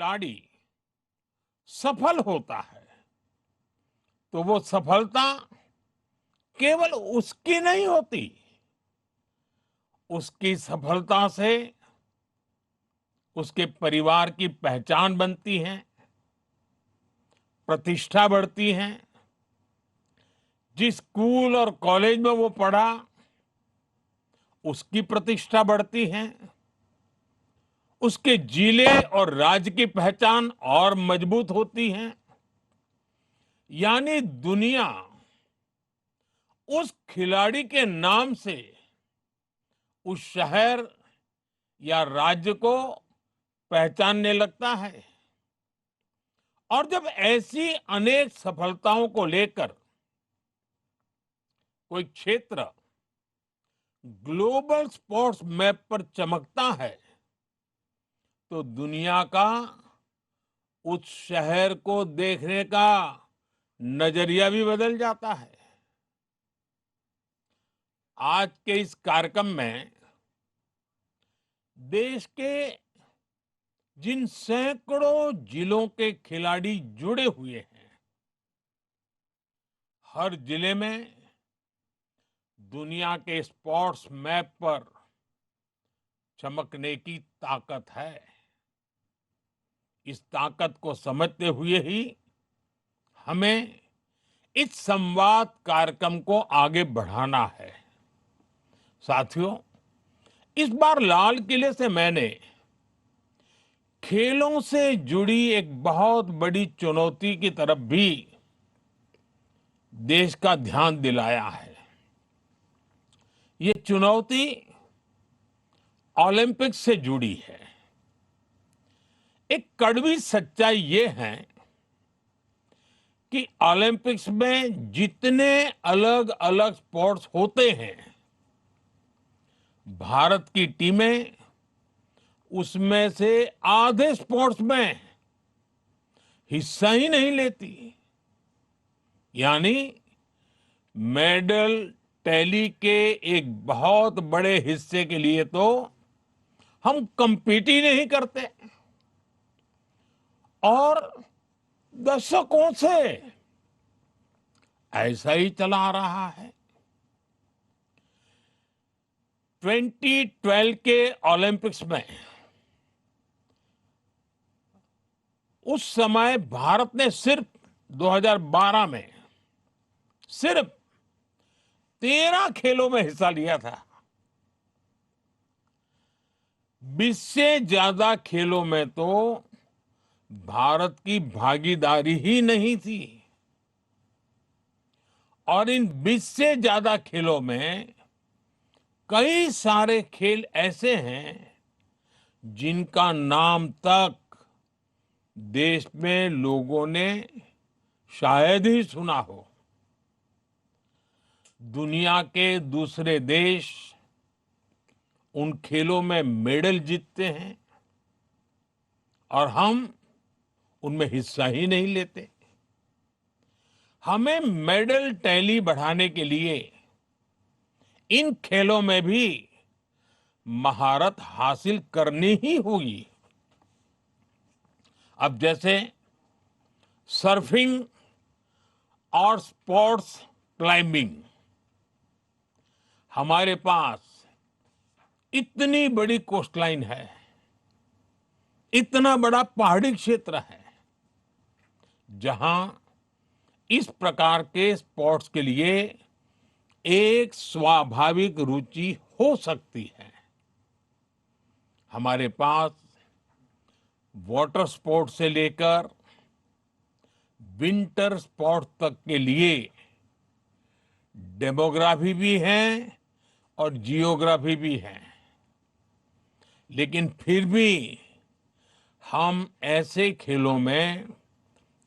खिलाड़ी सफल होता है तो वो सफलता केवल उसकी नहीं होती, उसकी सफलता से उसके परिवार की पहचान बनती है, प्रतिष्ठा बढ़ती है। जिस स्कूल और कॉलेज में वो पढ़ा उसकी प्रतिष्ठा बढ़ती है, उसके जिले और राज्य की पहचान और मजबूत होती है। यानी दुनिया उस खिलाड़ी के नाम से उस शहर या राज्य को पहचानने लगता है। और जब ऐसी अनेक सफलताओं को लेकर कोई क्षेत्र ग्लोबल स्पोर्ट्स मैप पर चमकता है तो दुनिया का उस शहर को देखने का नजरिया भी बदल जाता है। आज के इस कार्यक्रम में देश के जिन सैकड़ों जिलों के खिलाड़ी जुड़े हुए हैं, हर जिले में दुनिया के स्पोर्ट्स मैप पर चमकने की ताकत है। इस ताकत को समझते हुए ही हमें इस संवाद कार्यक्रम को आगे बढ़ाना है। साथियों, इस बार लाल किले से मैंने खेलों से जुड़ी एक बहुत बड़ी चुनौती की तरफ भी देश का ध्यान दिलाया है। ये चुनौती ओलंपिक्स से जुड़ी है। एक कड़वी सच्चाई ये है कि ओलंपिक्स में जितने अलग अलग स्पोर्ट्स होते हैं, भारत की टीमें उसमें से आधे स्पोर्ट्स में हिस्सा ही नहीं लेती। यानी मेडल टैली के एक बहुत बड़े हिस्से के लिए तो हम compete ही नहीं करते। और दशकों से ऐसा ही चला आ रहा है। 2012 के ओलंपिक्स में उस समय भारत ने सिर्फ 2012 में सिर्फ 13 खेलों में हिस्सा लिया था। 20 से ज्यादा खेलों में तो भारत की भागीदारी ही नहीं थी। और इन 20 से ज्यादा खेलों में कई सारे खेल ऐसे हैं जिनका नाम तक देश में लोगों ने शायद ही सुना हो। दुनिया के दूसरे देश उन खेलों में मेडल जीतते हैं और हम उनमें हिस्सा ही नहीं लेते। हमें मेडल टैली बढ़ाने के लिए इन खेलों में भी महारत हासिल करनी ही होगी। अब जैसे सर्फिंग और स्पोर्ट्स क्लाइंबिंग, हमारे पास इतनी बड़ी कोस्टलाइन है, इतना बड़ा पहाड़ी क्षेत्र है, जहां इस प्रकार के स्पोर्ट्स के लिए एक स्वाभाविक रुचि हो सकती है। हमारे पास वाटर स्पोर्ट्स से लेकर विंटर स्पोर्ट्स तक के लिए डेमोग्राफी भी है और जियोग्राफी भी है। लेकिन फिर भी हम ऐसे खेलों में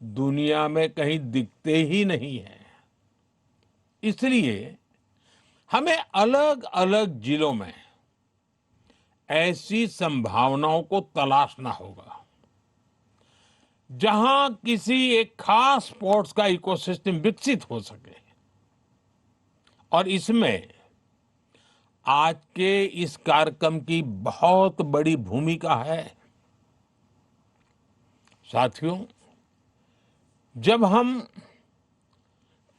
दुनिया में कहीं दिखते ही नहीं हैं। इसलिए हमें अलग अलग जिलों में ऐसी संभावनाओं को तलाशना होगा जहां किसी एक खास स्पोर्ट्स का इकोसिस्टम विकसित हो सके। और इसमें आज के इस कार्यक्रम की बहुत बड़ी भूमिका है। साथियों, जब हम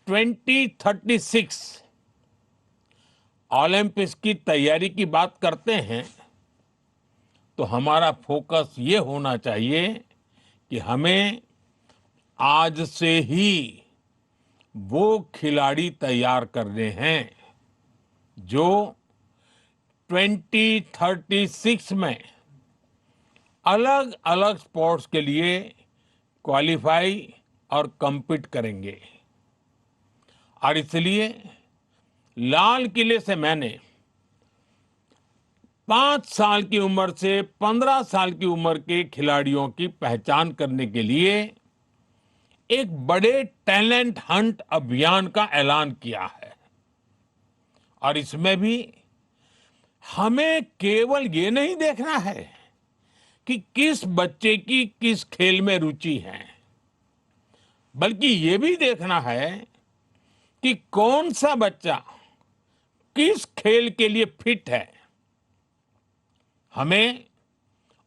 2036 ओलंपिक्स की तैयारी की बात करते हैं तो हमारा फोकस ये होना चाहिए कि हमें आज से ही वो खिलाड़ी तैयार करने हैं जो 2036 में अलग अलग स्पोर्ट्स के लिए क्वालिफाई और compete करेंगे। और इसलिए लाल किले से मैंने 5 साल की उम्र से 15 साल की उम्र के खिलाड़ियों की पहचान करने के लिए एक बड़े टैलेंट हंट अभियान का ऐलान किया है। और इसमें भी हमें केवल ये नहीं देखना है कि किस बच्चे की किस खेल में रुचि है, बल्कि ये भी देखना है कि कौन सा बच्चा किस खेल के लिए फिट है। हमें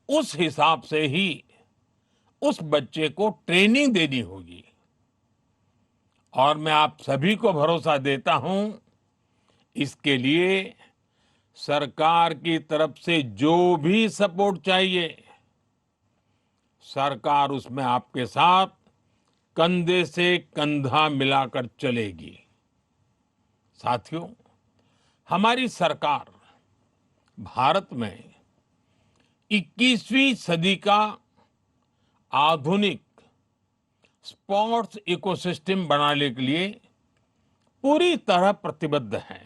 उस हिसाब से ही उस बच्चे को ट्रेनिंग देनी होगी। और मैं आप सभी को भरोसा देता हूं, इसके लिए सरकार की तरफ से जो भी सपोर्ट चाहिए, सरकार उसमें आपके साथ कंधे से कंधा मिलाकर चलेगी। साथियों, हमारी सरकार भारत में 21वीं सदी का आधुनिक स्पोर्ट्स इकोसिस्टम बनाने के लिए पूरी तरह प्रतिबद्ध है।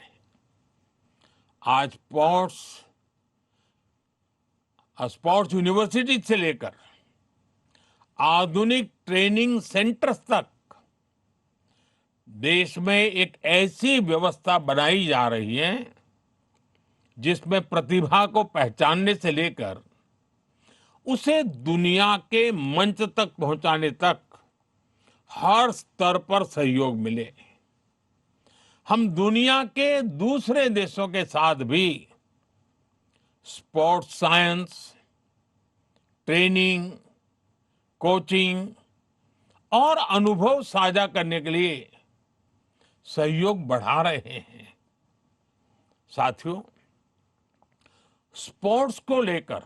आज स्पोर्ट्स यूनिवर्सिटी से लेकर आधुनिक ट्रेनिंग सेंटर्स तक देश में एक ऐसी व्यवस्था बनाई जा रही है जिसमें प्रतिभा को पहचानने से लेकर उसे दुनिया के मंच तक पहुंचाने तक हर स्तर पर सहयोग मिले। हम दुनिया के दूसरे देशों के साथ भी स्पोर्ट्स साइंस, ट्रेनिंग, कोचिंग और अनुभव साझा करने के लिए सहयोग बढ़ा रहे हैं। साथियों, स्पोर्ट्स को लेकर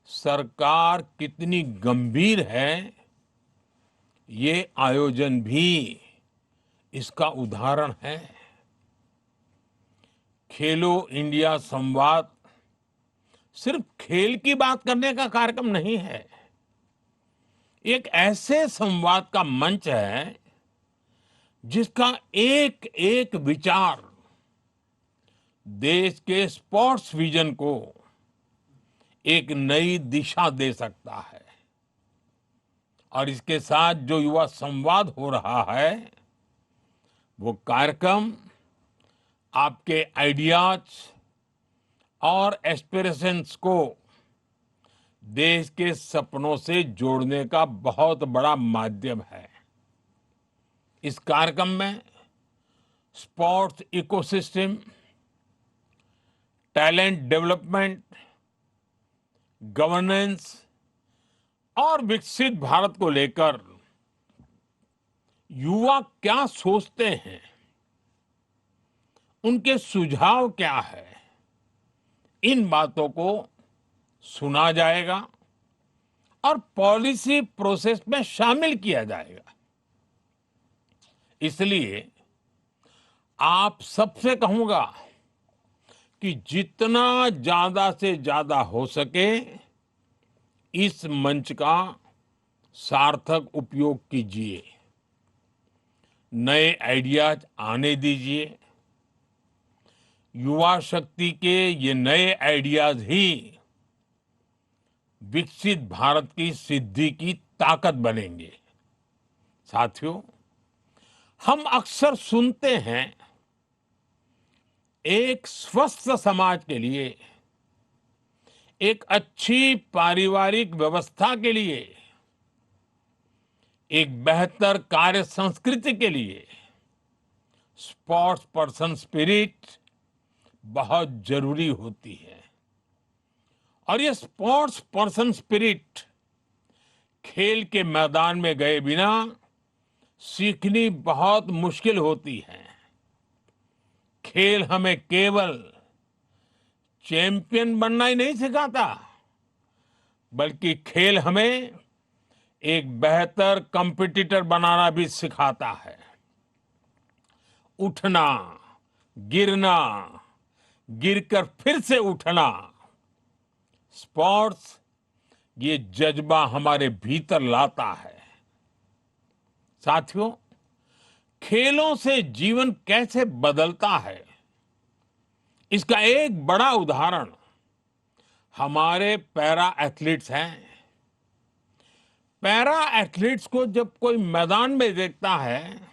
सरकार कितनी गंभीर है, ये आयोजन भी इसका उदाहरण है। खेलो इंडिया संवाद सिर्फ खेल की बात करने का कार्यक्रम नहीं है, एक ऐसे संवाद का मंच है जिसका एक एक विचार देश के स्पोर्ट्स विजन को एक नई दिशा दे सकता है। और इसके साथ जो युवा संवाद हो रहा है, वो कार्यक्रम आपके आइडियाज और एस्पिरेशंस को देश के सपनों से जोड़ने का बहुत बड़ा माध्यम है। इस कार्यक्रम में sports ecosystem, talent development, governance और विकसित भारत को लेकर युवा क्या सोचते हैं, उनके सुझाव क्या है, इन बातों को सुना जाएगा और पॉलिसी प्रोसेस में शामिल किया जाएगा। इसलिए आप सबसे कहूंगा कि जितना ज्यादा से ज्यादा हो सके इस मंच का सार्थक उपयोग कीजिए, नए आइडियाज आने दीजिए। युवा शक्ति के ये नए आइडियाज ही विकसित भारत की सिद्धि की ताकत बनेंगे। साथियों, हम अक्सर सुनते हैं एक स्वस्थ समाज के लिए, एक अच्छी पारिवारिक व्यवस्था के लिए, एक बेहतर कार्य संस्कृति के लिए स्पोर्ट्स पर्सन स्पिरिट बहुत जरूरी होती है। और ये स्पोर्ट्स पर्सन स्पिरिट खेल के मैदान में गए बिना सीखनी बहुत मुश्किल होती है। खेल हमें केवल चैंपियन बनना ही नहीं सिखाता, बल्कि खेल हमें एक बेहतर कंपटीटर बनाना भी सिखाता है। उठना, गिरना, गिरकर फिर से उठना, स्पोर्ट्स ये जज्बा हमारे भीतर लाता है। साथियों, खेलों से जीवन कैसे बदलता है, इसका एक बड़ा उदाहरण हमारे पैरा एथलीट्स हैं। पैरा एथलीट्स को जब कोई मैदान में देखता है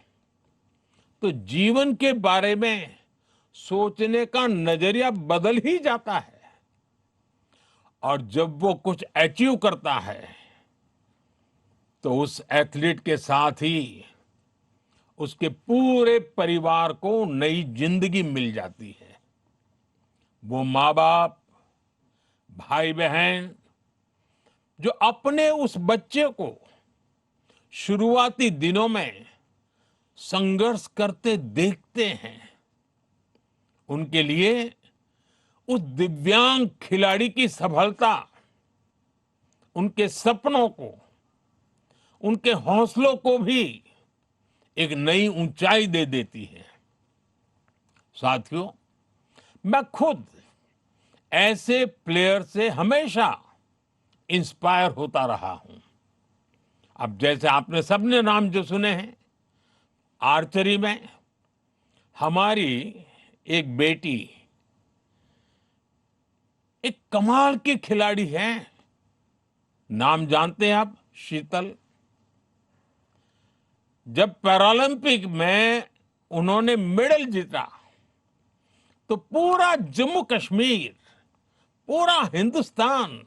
तो जीवन के बारे में सोचने का नजरिया बदल ही जाता है। और जब वो कुछ अचीव करता है तो उस एथलीट के साथ ही उसके पूरे परिवार को नई जिंदगी मिल जाती है। वो माँ बाप, भाई बहन जो अपने उस बच्चे को शुरुआती दिनों में संघर्ष करते देखते हैं, उनके लिए उस दिव्यांग खिलाड़ी की सफलता उनके सपनों को, उनके हौसलों को भी एक नई ऊंचाई दे देती है। साथियों, मैं खुद ऐसे प्लेयर से हमेशा इंस्पायर होता रहा हूं। अब जैसे आपने सबने नाम जो सुने हैं, आर्चरी में हमारी एक बेटी एक कमाल की खिलाड़ी है। नाम जानते हैं आप? शीतल। जब पैरालंपिक में उन्होंने मेडल जीता तो पूरा जम्मू कश्मीर, पूरा हिंदुस्तान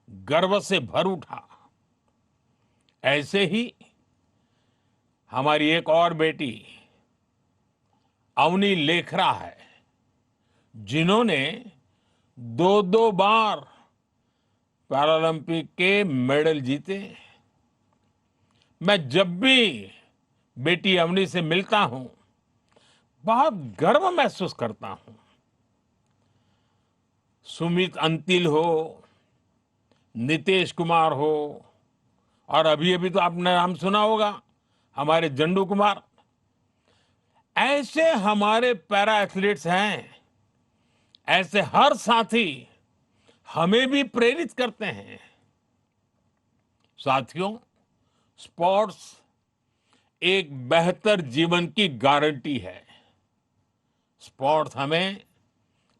गर्व से भर उठा। ऐसे ही हमारी एक और बेटी अवनी लेखरा है, जिन्होंने दो दो बार पैरालंपिक के मेडल जीते। मैं जब भी बेटी अवनी से मिलता हूं, बहुत गर्व महसूस करता हूं। सुमित अंतिल हो, नीतीश कुमार हो, और अभी अभी तो आपने नाम सुना होगा हमारे जंडू कुमार। ऐसे हमारे पैरा एथलीट्स हैं। ऐसे हर साथी हमें भी प्रेरित करते हैं। साथियों, स्पोर्ट्स एक बेहतर जीवन की गारंटी है। स्पोर्ट्स हमें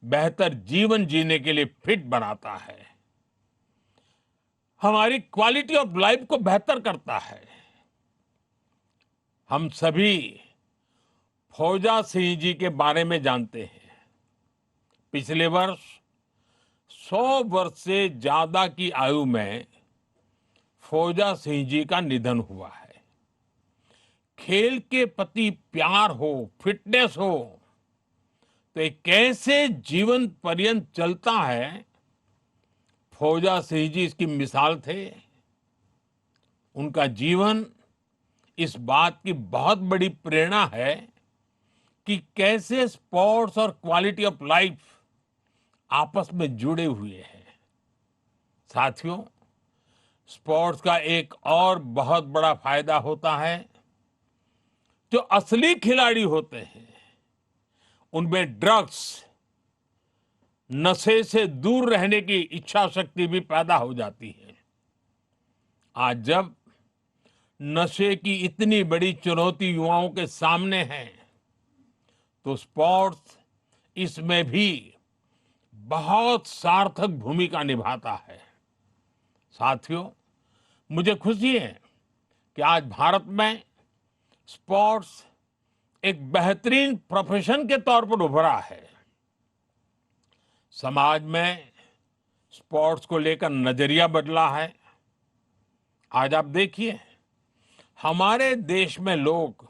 बेहतर जीवन जीने के लिए फिट बनाता है, हमारी क्वालिटी ऑफ लाइफ को बेहतर करता है। हम सभी फौजा सिंह जी के बारे में जानते हैं। पिछले वर्ष 100 वर्ष से ज्यादा की आयु में फौजा सिंह जी का निधन हुआ है। खेल के प्रति प्यार हो, फिटनेस हो, तो ये कैसे जीवन पर्यंत चलता है, फौजा सिंह जी इसकी मिसाल थे। उनका जीवन इस बात की बहुत बड़ी प्रेरणा है कि कैसे स्पोर्ट्स और क्वालिटी ऑफ लाइफ आपस में जुड़े हुए हैं। साथियों, स्पोर्ट्स का एक और बहुत बड़ा फायदा होता है, जो असली खिलाड़ी होते हैं उनमें ड्रग्स, नशे से दूर रहने की इच्छा शक्ति भी पैदा हो जाती है। आज जब नशे की इतनी बड़ी चुनौती युवाओं के सामने है, तो स्पोर्ट्स इसमें भी बहुत सार्थक भूमिका निभाता है। साथियों, मुझे खुशी है कि आज भारत में स्पोर्ट्स एक बेहतरीन प्रोफेशन के तौर पर उभरा है। समाज में स्पोर्ट्स को लेकर नजरिया बदला है। आज आप देखिए, हमारे देश में लोग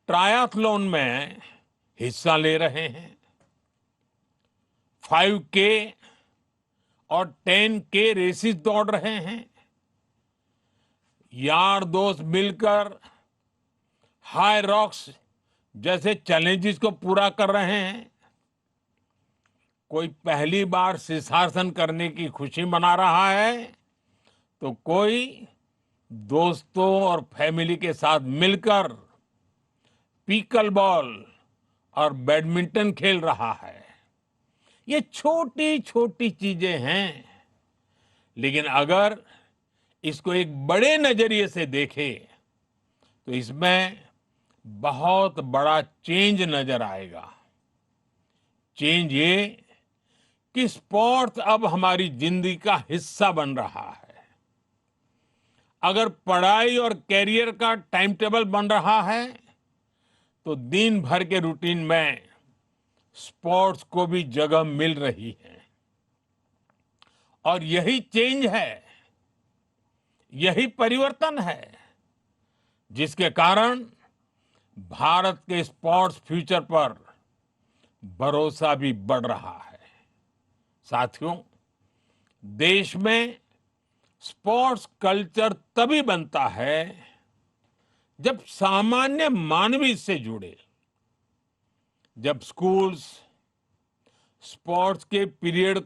ट्रायथलॉन में हिस्सा ले रहे हैं। 5K और 10K रेसेस दौड़ रहे हैं। यार दोस्त मिलकर हाई रॉक्स जैसे चैलेंजेस को पूरा कर रहे हैं। कोई पहली बार शीर्षासन करने की खुशी मना रहा है, तो कोई दोस्तों और फैमिली के साथ मिलकर पीकल बॉल और बैडमिंटन खेल रहा है। ये छोटी छोटी चीजें हैं, लेकिन अगर इसको एक बड़े नजरिए से देखें तो इसमें बहुत बड़ा चेंज नजर आएगा। चेंज ये कि स्पोर्ट्स अब हमारी जिंदगी का हिस्सा बन रहा है। अगर पढ़ाई और कैरियर का टाइम टेबल बन रहा है, तो दिन भर के रूटीन में स्पोर्ट्स को भी जगह मिल रही है। और यही चेंज है, यही परिवर्तन है, जिसके कारण भारत के स्पोर्ट्स फ्यूचर पर भरोसा भी बढ़ रहा है। साथियों, देश में स्पोर्ट्स कल्चर तभी बनता है जब सामान्य मानव इससे जुड़े। जब स्कूल्स स्पोर्ट्स के पीरियड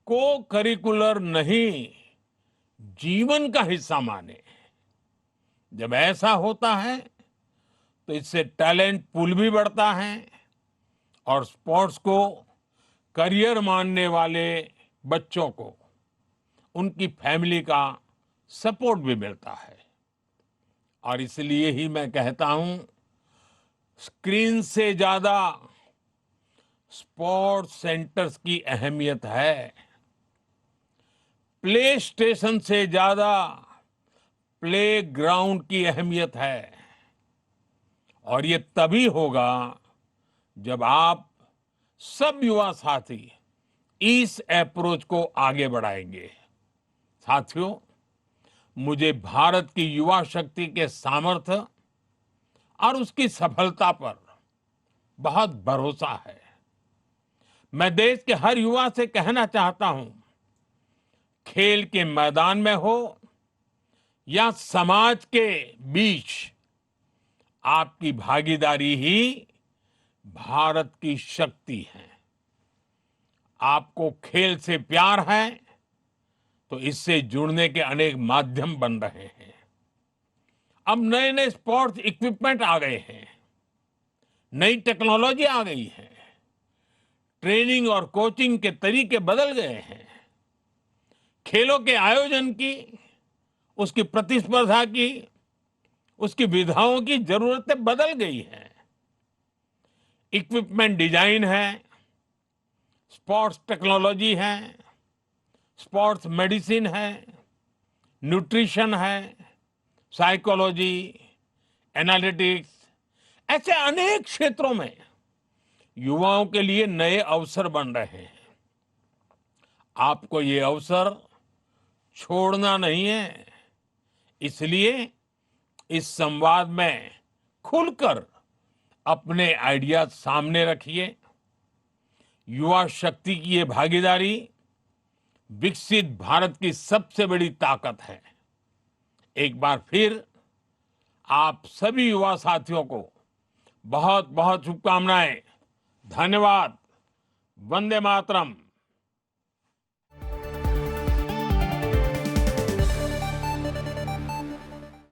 को करिकुलर नहीं, जीवन का हिस्सा माने। जब ऐसा होता है तो इससे टैलेंट पूल भी बढ़ता है और स्पोर्ट्स को करियर मानने वाले बच्चों को उनकी फैमिली का सपोर्ट भी मिलता है। और इसलिए ही मैं कहता हूं, स्क्रीन से ज्यादा स्पोर्ट्स सेंटर्स की अहमियत है। प्ले स्टेशन से ज्यादा प्ले ग्राउंड की अहमियत है। और ये तभी होगा जब आप सब युवा साथी इस अप्रोच को आगे बढ़ाएंगे। साथियों, मुझे भारत की युवा शक्ति के सामर्थ्य और उसकी सफलता पर बहुत भरोसा है। मैं देश के हर युवा से कहना चाहता हूं, खेल के मैदान में हो या समाज के बीच, आपकी भागीदारी ही भारत की शक्ति है। आपको खेल से प्यार है तो इससे जुड़ने के अनेक माध्यम बन रहे हैं। अब नए नए स्पोर्ट्स इक्विपमेंट आ गए हैं, नई टेक्नोलॉजी आ गई है, ट्रेनिंग और कोचिंग के तरीके बदल गए हैं, खेलों के आयोजन की, उसकी प्रतिस्पर्धा की, उसकी विधाओं की जरूरतें बदल गई हैं। इक्विपमेंट डिजाइन है, स्पोर्ट्स टेक्नोलॉजी है, स्पोर्ट्स मेडिसिन है, न्यूट्रिशन है, साइकोलॉजी, एनालिटिक्स, ऐसे अनेक क्षेत्रों में युवाओं के लिए नए अवसर बन रहे हैं। आपको ये अवसर छोड़ना नहीं है। इसलिए इस संवाद में खुलकर अपने आइडियाज सामने रखिए। युवा शक्ति की ये भागीदारी विकसित भारत की सबसे बड़ी ताकत है। एक बार फिर आप सभी युवा साथियों को बहुत बहुत शुभकामनाएं। धन्यवाद। वंदे मातरम।